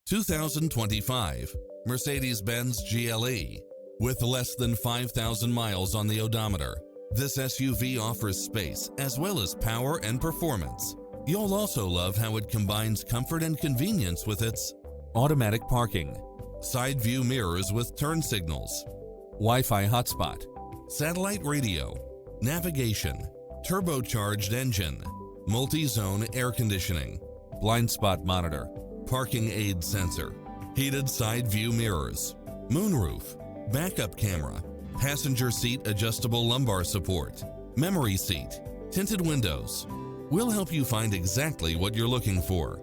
2025 Mercedes-Benz GLE. With less than 5,000 miles on the odometer, this SUV offers space as well as power and performance. You'll also love how it combines comfort and convenience with its automatic parking, side view mirrors with turn signals, Wi-Fi hotspot, satellite radio, navigation, turbocharged engine, multi-zone air conditioning, blind spot monitor, parking aid sensor, heated side view mirrors, moonroof, backup camera, passenger seat adjustable lumbar support, memory seat, tinted windows. We'll help you find exactly what you're looking for.